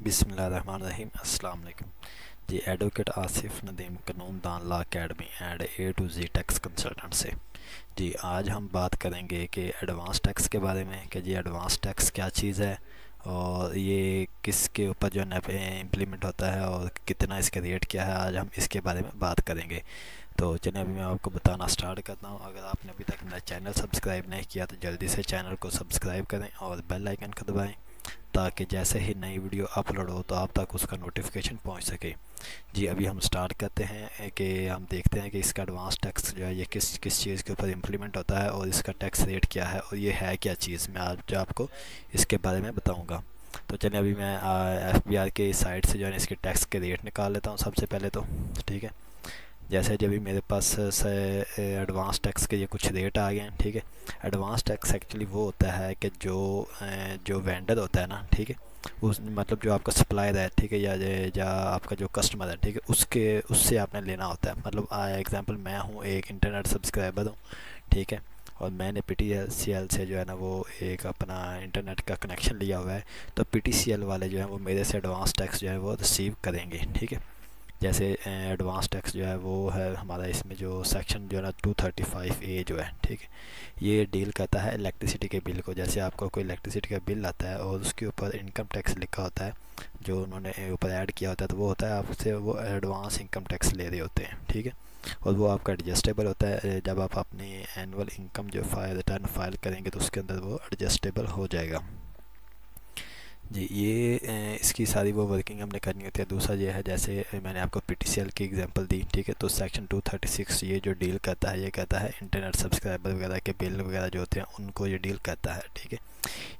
बिस्मिल्लाहिर्रहमानिर्रहीम अस्सलाम वालेकुम जी। एडवोकेट आसिफ नदीम कानून दान law academy and A to Z tax consultant से जी आज हम बात करेंगे कि एडवांस टैक्स के बारे में कि जी एडवांस टैक्स क्या चीज़ है और ये किसके ऊपर जो है इम्प्लीमेंट होता है और कितना इसका रेट क्या है। आज हम इसके बारे में बात करेंगे। तो चलिए अभी मैं आपको बताना स्टार्ट करता हूँ। अगर आपने अभी तक मेरा चैनल सब्सक्राइब नहीं किया तो जल्दी से चैनल को सब्सक्राइब करें और बेल आइकन को दबाएं ताकि जैसे ही नई वीडियो अपलोड हो तो आप तक उसका नोटिफिकेशन पहुंच सके। जी अभी हम स्टार्ट करते हैं कि हम देखते हैं कि इसका एडवांस टैक्स जो है ये किस किस चीज़ के ऊपर इम्प्लीमेंट होता है और इसका टैक्स रेट क्या है और ये है क्या चीज़। मैं आज जो आपको इसके बारे में बताऊंगा। तो चलिए अभी मैं FBR के साइट से जो है इसके टैक्स के रेट निकाल लेता हूँ सबसे पहले तो। ठीक है, जैसे जब भी मेरे पास से एडवांस टैक्स के ये कुछ रेट आ गए हैं। ठीक है, एडवांस टैक्स एक्चुअली वो होता है कि जो वेंडर होता है ना, ठीक है, उस मतलब जो आपका सप्लायर है, ठीक है, या आपका जो कस्टमर है, ठीक है, उससे आपने लेना होता है। मतलब एग्जांपल मैं हूँ एक इंटरनेट सब्सक्राइबर हूँ, ठीक है, और मैंने PTCL से जो है ना वो एक अपना इंटरनेट का कनेक्शन लिया हुआ है। तो PTCL वाले जो है वो मेरे से एडवांस टैक्स जो है वो रिसीव करेंगे। ठीक है, जैसे एडवांस टैक्स जो है वो है हमारा इसमें जो सेक्शन जो है ना 235A जो है, ठीक है, ये डील करता है इलेक्ट्रिसिटी के बिल को। जैसे आपको कोई इलेक्ट्रिसिटी का बिल आता है और उसके ऊपर इनकम टैक्स लिखा होता है जो उन्होंने ऊपर ऐड किया होता है, तो वो होता है आपसे वो एडवांस इनकम टैक्स ले रहे होते हैं। ठीक है, और वो आपका एडजस्टेबल होता है। जब आप अपनी एनुअल इनकम जो रिटर्न फाइल करेंगे तो उसके अंदर वो एडजस्टेबल हो जाएगा। जी ये इसकी सारी वो वर्किंग हमने करनी होती है। दूसरा ये है, जैसे मैंने आपको PTCL की एग्जांपल दी, ठीक है, तो सेक्शन 236 ये जो डील करता है, ये कहता है इंटरनेट सब्सक्राइबर वगैरह के बिल वगैरह जो होते हैं उनको ये डील करता है। ठीक है,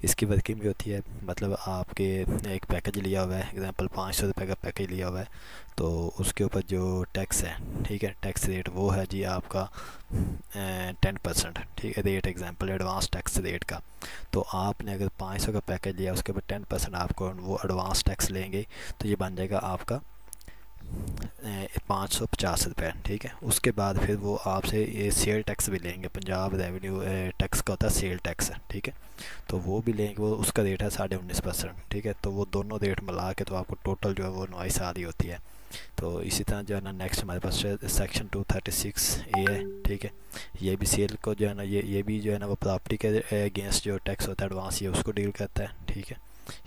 इसकी वर्किंग भी होती है, मतलब आपके एक पैकेज लिया हुआ है, एग्जांपल 500 रुपये का पैकेज लिया हुआ है, तो उसके ऊपर जो टैक्स है, ठीक है, टैक्स रेट वो है जी आपका 10%। ठीक है, rate example advance tax rate का। तो आपने अगर 500 का पैकेज लिया उसके ऊपर 10% आपको वो एडवांस टैक्स लेंगे तो ये बन जाएगा आपका 550 रुपये। ठीक है, उसके बाद फिर वो आपसे ये सेल टैक्स भी लेंगे। पंजाब रेवेन्यू टैक्स का होता है सेल टैक्स। ठीक है, तो वो भी लेंगे, वो उसका रेट है 19.5%। ठीक है, तो वो दोनों रेट मिला के तो आपको टोटल जो है वो नॉइस आ रही होती है। तो इसी तरह जो है ना नेक्स्ट हमारे पास सेक्शन 236A है। ठीक है, ये भी सेल को जो है ना ये भी जो है ना वो प्रॉपर्टी के अगेंस्ट जो टैक्स होता है एडवांस, ये उसको डील करता है। ठीक है,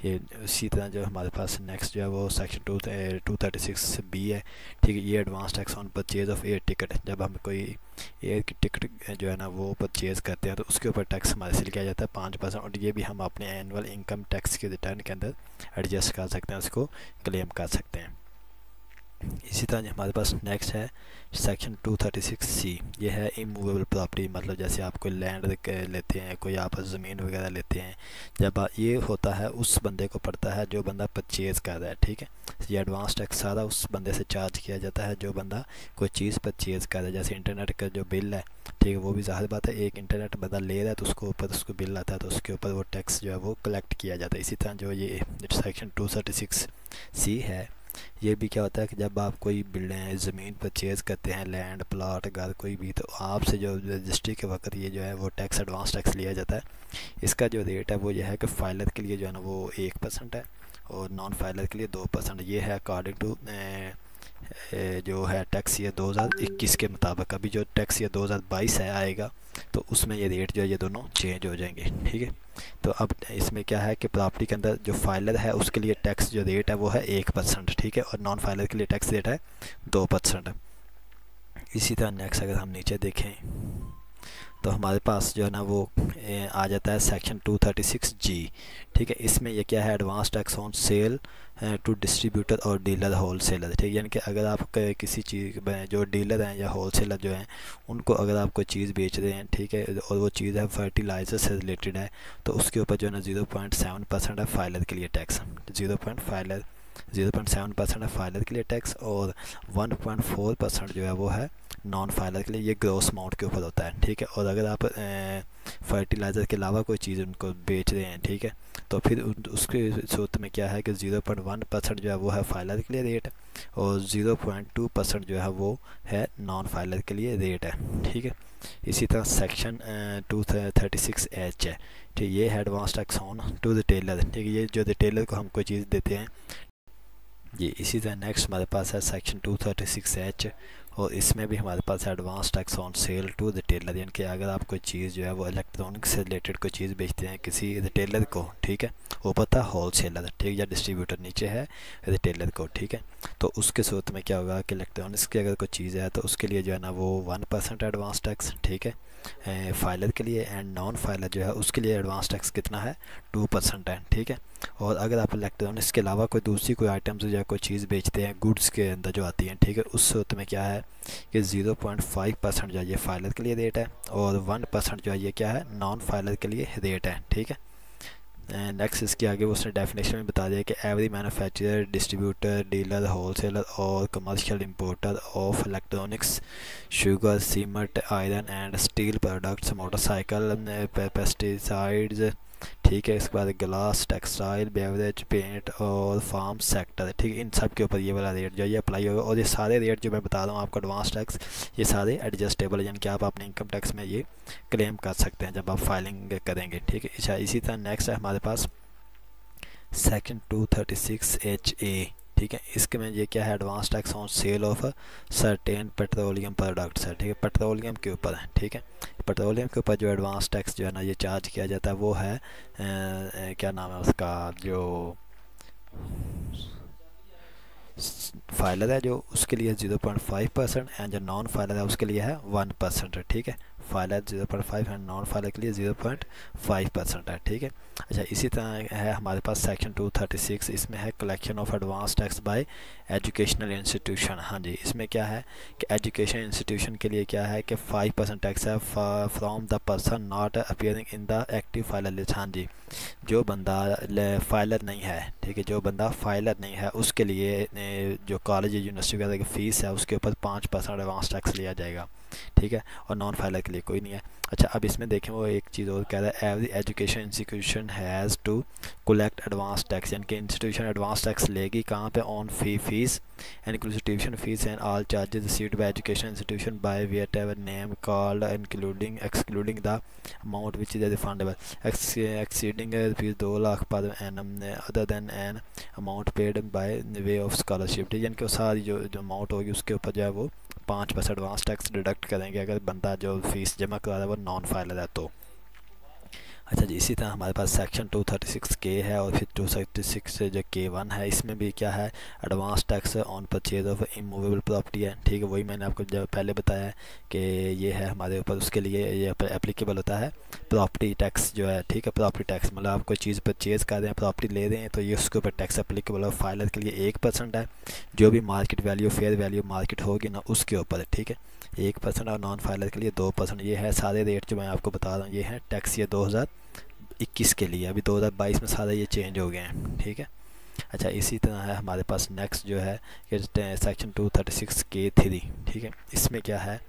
ये इसी तरह जो हमारे पास नेक्स्ट जो है वो सेक्शन 236B है। ठीक है, ये advance tax on purchase of air ticket. जब हम कोई एयर की टिकट जो है ना वो परचेज करते हैं तो उसके ऊपर टैक्स हमारे से किया जाता है 5%, और ये भी हम अपने एनुअल इनकम टैक्स के रिटर्न के अंदर एडजस्ट कर सकते हैं, उसको क्लेम कर सकते हैं। इसी तरह हमारे पास नेक्स्ट है सेक्शन 236C। ये है इमूवेबल प्रॉपर्टी, मतलब जैसे आप कोई लैंड लेते हैं, कोई आप ज़मीन वगैरह लेते हैं, जब ये होता है उस बंदे को पड़ता है जो बंदा परचेज़ कर रहा है। ठीक है, ये एडवांस टैक्स सारा उस बंदे से चार्ज किया जाता है जो बंदा कोई चीज़ परचेज़ कर रहा है। जैसे इंटरनेट का जो बिल है, ठीक है, वो भी ज़ाहिर बात है एक इंटरनेट बंदा ले रहा है तो उसको ऊपर उसको बिल आता है तो उसके ऊपर वो टैक्स जो है वो कलेक्ट किया जाता है। इसी तरह जो ये सेक्शन 236C है, ये भी क्या होता है कि जब आप कोई बिल्डिंग ज़मीन परचेज़ करते हैं, लैंड प्लॉट घर कोई भी, तो आपसे जो रजिस्ट्री के वक्त ये जो है वो टैक्स एडवांस टैक्स लिया जाता है। इसका जो रेट है वो ये है कि फाइलर के लिए जो है ना वो 1% है और नॉन फाइलर के लिए 2%। ये है अकॉर्डिंग टू जो है टैक्स ईयर 2021 के मुताबिक। अभी जो टैक्स ईयर 2022 है आएगा तो उसमें ये रेट जो है ये दोनों चेंज हो जाएंगे। ठीक है, तो अब इसमें क्या है कि प्रॉपर्टी के अंदर जो फाइलर है उसके लिए टैक्स जो रेट है वो है 1%। ठीक है, और नॉन फाइलर के लिए टैक्स रेट है 2%। इसी तरह नेक्स्ट अगर हम नीचे देखें तो हमारे पास जो है ना वो आ जाता है सेक्शन 236G। ठीक है, इसमें ये क्या है, advance tax on sale to distributor और डीलर होल सेलर। ठीक है, यानी कि अगर आप किसी चीज़ जो डीलर हैं या होल सेलर जो हैं उनको अगर आप कोई चीज़ बेच रहे हैं, ठीक है, और वो चीज़ है फर्टिलाइज़र से रिलेटेड है, तो उसके ऊपर जो है ना 0.7% है फाइलर के लिए टैक्स। 0.7% है फाइलर के लिए टैक्स और 1.4% जो है वो है नॉन फाइलर के लिए। ये ग्रॉस अमाउंट के ऊपर होता है। ठीक है, और अगर आप फर्टिलाइज़र के अलावा कोई चीज़ उनको बेच रहे हैं, ठीक है, तो फिर उसके सूरत में क्या है कि 0.1% जो है वो है फाइलर के लिए रेट और 0.2% जो है वो है नॉन फाइलर के लिए रेट है। ठीक है, इसी तरह सेक्शन 236H है। ठीक, ये है advance tax on to retailer. ठीक है, ये जो रिटेलर को हम कोई चीज़ देते हैं, जी इसी तरह नेक्स्ट हमारे पास है सेक्शन 236H, और इसमें भी हमारे पास advance tax on sale to retailer, यानी कि अगर आप कोई चीज़ जो है वो इलेक्ट्रॉनिक से रिलेटेड कोई चीज़ बेचते हैं किसी रिटेलर को, ठीक है, वो पता होल सेलर, ठीक, या डिस्ट्रीब्यूटर नीचे है रिटेलर को, ठीक है, तो उसके सूरत में क्या होगा कि इलेक्ट्रॉनिक्स की अगर कोई चीज़ है तो उसके लिए जो है ना वो 1% एडवांस टैक्स, ठीक है, फाइलर के लिए, एंड नॉन फाइलर जो है उसके लिए एडवांस टैक्स कितना है, 2% है, ठीक है। और अगर आप इलेक्ट्रॉनिक्स के अलावा कोई दूसरी कोई आइटम्स या कोई चीज़ बेचते हैं गुड्स के अंदर जो आती हैं, ठीक है, उस सूरत में क्या है कि 0.5% जो है ये फाइलर के लिए रेट है, और 1% जो है ये क्या है, नॉन फाइलर के लिए रेट है, ठीक है। नेक्स्ट इसके आगे उसने डेफिनेशन में बता दिया कि every manufacturer, distributor, dealer, wholesaler और commercial importer of electronics, sugar, cement, iron and steel products, motorcycle, pesticides, ठीक है, इसके बाद ग्लास, टेक्सटाइल, बेवरेज, पेंट और फार्म सेक्टर, ठीक है, इन सब के ऊपर ये वाला रेट जो है ये अप्लाई होगा। और ये सारे रेट जो मैं बता रहा हूँ आपको एडवांस टैक्स, ये सारे एडजस्टेबल है, यानी कि आप अपने इनकम टैक्स में ये क्लेम कर सकते हैं जब आप फाइलिंग करेंगे, ठीक है। अच्छा इसी तरह नेक्स्ट है हमारे पास सेक्शन 236HA, ठीक है, इसके में ये क्या है, advance tax on cell of certain petroleum products है, ठीक है, पेट्रोलियम के ऊपर है, ठीक है, पेट्रोलियम के ऊपर जो एडवांस टैक्स जो है ना ये चार्ज किया जाता है वो है क्या नाम है उसका, जो फाइलर है जो उसके लिए 0.5% एंड जो नॉन फाइलर है उसके लिए है 1%, ठीक है, फाइलर 0.5 एंड नॉन फाइलर के लिए 0.5% है, ठीक है। अच्छा इसी तरह है हमारे पास सेक्शन 236, इसमें है collection of advance tax bye educational institution. हाँ जी, इसमें क्या है कि एजुकेशन इंस्टीट्यूशन के लिए क्या है कि 5% टैक्स है from the person not appearing in the active filer list. हाँ जी, जो बंदा फाइलर नहीं है, ठीक है, जो बंदा फाइलर नहीं है उसके लिए जो कॉलेज यूनिवर्सिटी वगैरह की फ़ीस है उसके ऊपर 5% एडवांस टैक्स लिया जाएगा, ठीक है, और नॉन फाइलर के लिए कोई नहीं है। अच्छा अब इसमें देखें वो एक चीज़ और कह रहा है, every education institution has to collect advance tax, यानी कि इंस्टीट्यूशन एडवांस टैक्स लेगी कहाँ पे, on fee inclusive tuition fee and all charges received by education institution by whatever name called including excluding the amount which is refundable exceeding rupees 2 lakh per annum other than an amount paid by way of scholarship, यानी कि सारी जो amount होगी उसके ऊपर जो है वो 5% एडवांस टैक्स डिडक्ट करेंगे अगर बंदा जो फीस जमा करा रहा है वो नॉन फाइलर है तो। अच्छा जी इसी तरह हमारे पास सेक्शन 236K है, और फिर 236 जो K1 है इसमें भी क्या है, advance tax on purchase of immovable property है, ठीक है, वही मैंने आपको जब पहले बताया कि ये है हमारे ऊपर, उसके लिए ये एप्लीकेबल होता है प्रॉपर्टी टैक्स जो है, ठीक है, प्रॉपर्टी टैक्स मतलब आप कोई चीज़ परचेज़ कर रहे हैं, प्रॉपर्टी ले रहे हैं तो ये उसके ऊपर टैक्स एप्लीकेबल है। फाइलर के लिए 1% है, जो भी market value fair value market होगी ना उसके ऊपर है, ठीक है, 1%, और नॉन फाइलर के लिए 2%। ये है सारे रेट जो मैं आपको बता रहा हूँ, ये है टैक्स ये 2021 के लिए, अभी 2022 में सारे ये चेंज हो गए हैं, ठीक है। अच्छा इसी तरह है हमारे पास नेक्स्ट जो है कि सेक्शन 236K3, ठीक है, इसमें क्या है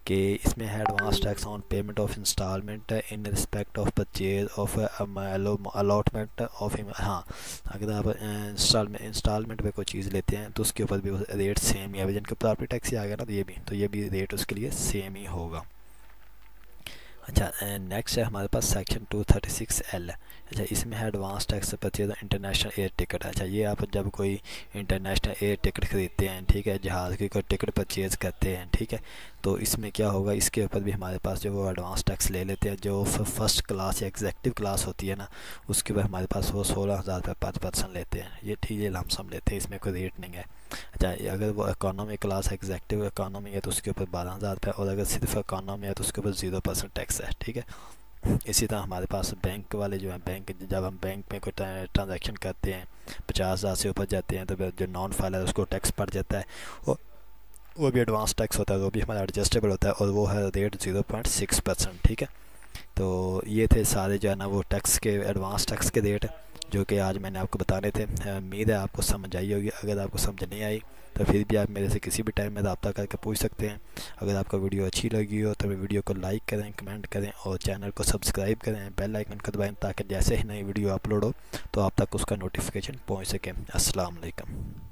कि इसमें है advance tax on payment of instalment in respect of purchase of allotment of, हाँ, अगर आप इंस्टॉलमेंट पे कोई चीज़ लेते हैं तो उसके ऊपर भी रेट सेम ही है, जिनका प्रॉपर्टी टैक्स ही आ गया ना तो ये भी रेट उसके लिए सेम ही होगा। अच्छा नेक्स्ट है हमारे पास सेक्शन 236L। अच्छा इसमें है advance tax purchase international air ticket. अच्छा ये आप जब कोई इंटरनेशनल एयर टिकट ख़रीदते हैं, ठीक है, जहाज़ की कोई टिकट परचेज़ करते हैं, ठीक है, तो इसमें क्या होगा, इसके ऊपर भी हमारे पास जो वो एडवांस टैक्स ले लेते हैं। जो फर्स्ट क्लास या एग्जेक्टिव क्लास होती है ना उसके ऊपर हमारे पास वो 16,000 रुपये 5% लेते हैं, ये ठीक है, लमसम लेते हैं, इसमें कोई रेट नहीं है। अच्छा अगर वो इकोनॉमी क्लास एग्जेक्टिव इकोनॉमी है तो उसके ऊपर 12,000 रुपये, और अगर सिर्फ इकोनॉमी है तो उसके ऊपर 0% टैक्स है, ठीक है। इसी तरह हमारे पास बैंक वाले जो हैं, बैंक जब हम बैंक में कोई ट्रांजैक्शन करते हैं 50,000 से ऊपर जाते हैं तो जो नॉन फाइलर है उसको टैक्स पड़ जाता है, और वो भी एडवांस टैक्स होता है, वो भी हमारा एडजस्टेबल होता है, और वो है रेट 0.6%, ठीक है। तो ये थे सारे जो है ना वो टैक्स के एडवांस टैक्स के रेट जो कि आज मैंने आपको बताने थे। उम्मीद है आपको समझ आई होगी। अगर आपको समझ नहीं आई तो फिर भी आप मेरे से किसी भी टाइम में रब्ता करके पूछ सकते हैं। अगर आपको वीडियो अच्छी लगी हो तो वीडियो को लाइक करें, कमेंट करें और चैनल को सब्सक्राइब करें, बेल आइकन को दबाएं ताकि जैसे ही नई वीडियो अपलोड हो तो आप तक उसका नोटिफिकेशन पहुंच सके। अस्सलाम वालेकुम।